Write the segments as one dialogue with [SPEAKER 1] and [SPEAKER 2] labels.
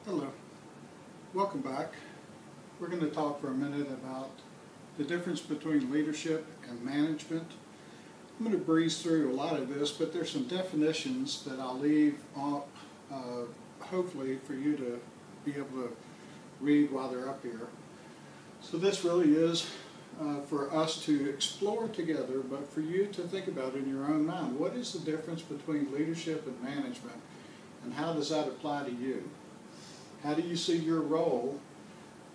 [SPEAKER 1] Hello, welcome back. We're going to talk for a minute about the difference between leadership and management. I'm going to breeze through a lot of this, but there's some definitions that I'll leave up, hopefully for you to be able to read while they're up here. So this really is for us to explore together, but for you to think about in your own mind. What is the difference between leadership and management, and how does that apply to you? How do you see your role?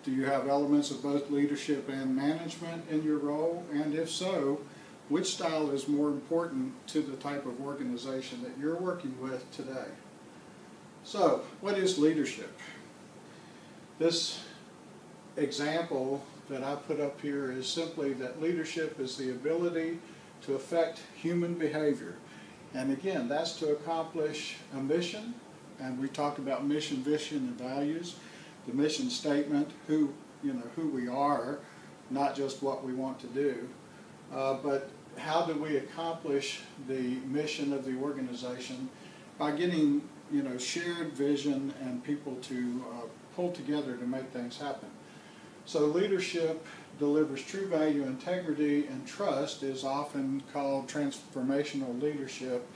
[SPEAKER 1] Do you have elements of both leadership and management in your role? And if so, which style is more important to the type of organization that you're working with today? So, what is leadership? This example that I put up here is simply that leadership is the ability to affect human behavior. And again, that's to accomplish a mission. And we talked about mission, vision, and values. The mission statement, who we are, not just what we want to do, but how do we accomplish the mission of the organization by getting shared vision and people to pull together to make things happen. So leadership delivers true value, integrity, and trust is often called transformational leadership.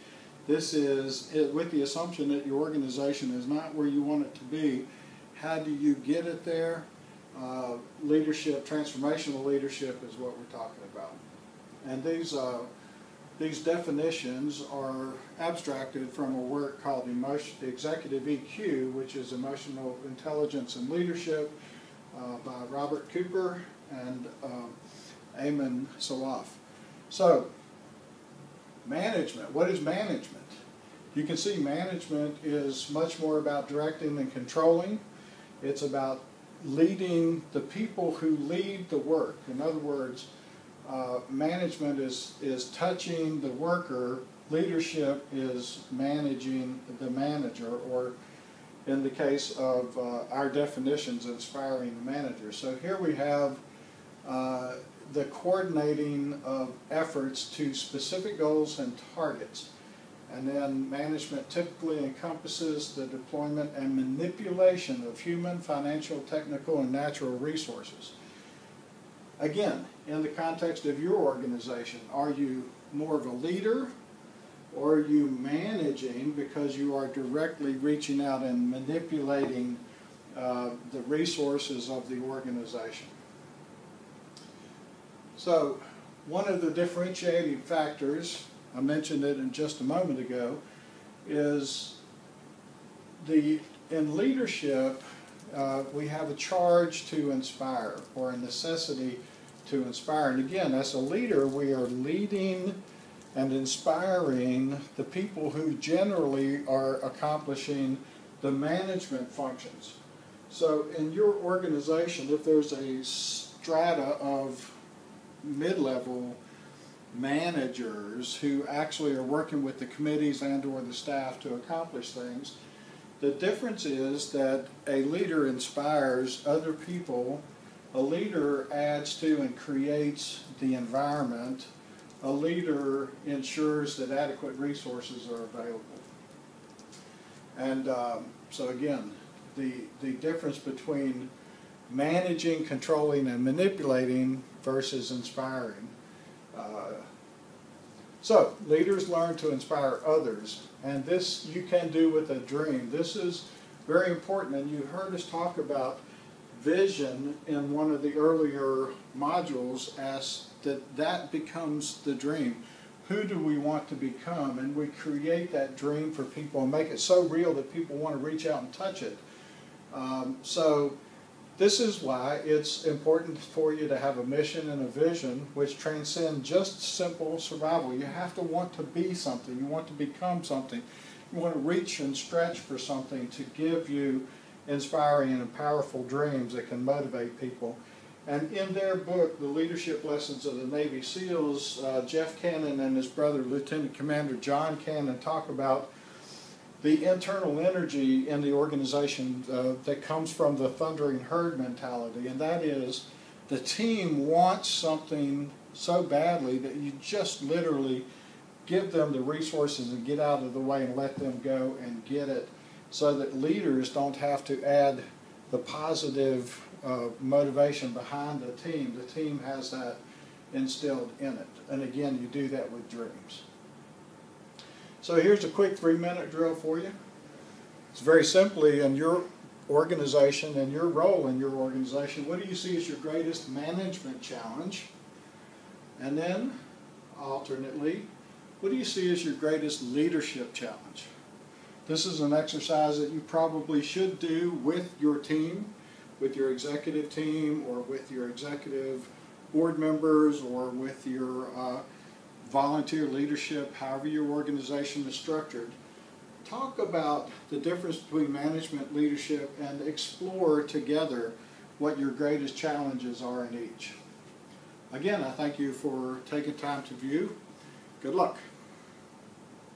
[SPEAKER 1] This is with the assumption that your organization is not where you want it to be. How do you get it there? Leadership, transformational leadership is what we're talking about. And these definitions are abstracted from a work called Executive EQ, which is Emotional Intelligence and Leadership, by Robert Cooper and Amen Salaf. So, management. What is management? You can see management is much more about directing than controlling. It's about leading the people who lead the work. In other words, management is touching the worker. Leadership is managing the manager, or in the case of our definitions, inspiring the manager. So here we have the coordinating of efforts to specific goals and targets. And then management typically encompasses the deployment and manipulation of human, financial, technical, and natural resources. Again, in the context of your organization, are you more of a leader, or are you managing because you are directly reaching out and manipulating the resources of the organization? So, one of the differentiating factors, I mentioned it in just a moment ago, is in leadership we have a charge to inspire, or a necessity to inspire. And again, as a leader, we are leading and inspiring the people who generally are accomplishing the management functions. So in your organization, if there's a strata of mid-level managers who actually are working with the committees and or the staff to accomplish things, the difference is that a leader inspires other people, a leader adds to and creates the environment, a leader ensures that adequate resources are available. And so again, the difference between managing, controlling, and manipulating versus inspiring. So, leaders learn to inspire others, and this you can do with a dream. This is very important, and you heard us talk about vision in one of the earlier modules as that becomes the dream. Who do we want to become? And we create that dream for people and make it so real that people want to reach out and touch it. So this is why it's important for you to have a mission and a vision which transcend just simple survival. You have to want to be something. You want to become something. You want to reach and stretch for something to give you inspiring and powerful dreams that can motivate people. And in their book, The Leadership Lessons of the Navy SEALs, Jeff Cannon and his brother, Lieutenant Commander John Cannon, talk about the internal energy in the organization that comes from the thundering herd mentality, and that is the team wants something so badly that you just literally give them the resources and get out of the way and let them go and get it. so that leaders don't have to add the positive motivation behind the team. The team has that instilled in it. And again, you do that with dreams. So here's a quick 3-minute drill for you. It's very simply in your organization and your role in your organization, what do you see as your greatest management challenge? And then, alternately, what do you see as your greatest leadership challenge? This is an exercise that you probably should do with your team, with your executive team, or with your executive board members, or with your volunteer leadership, however your organization is structured. Talk about the difference between management, leadership, and explore together what your greatest challenges are in each. Again, I thank you for taking time to view. Good luck.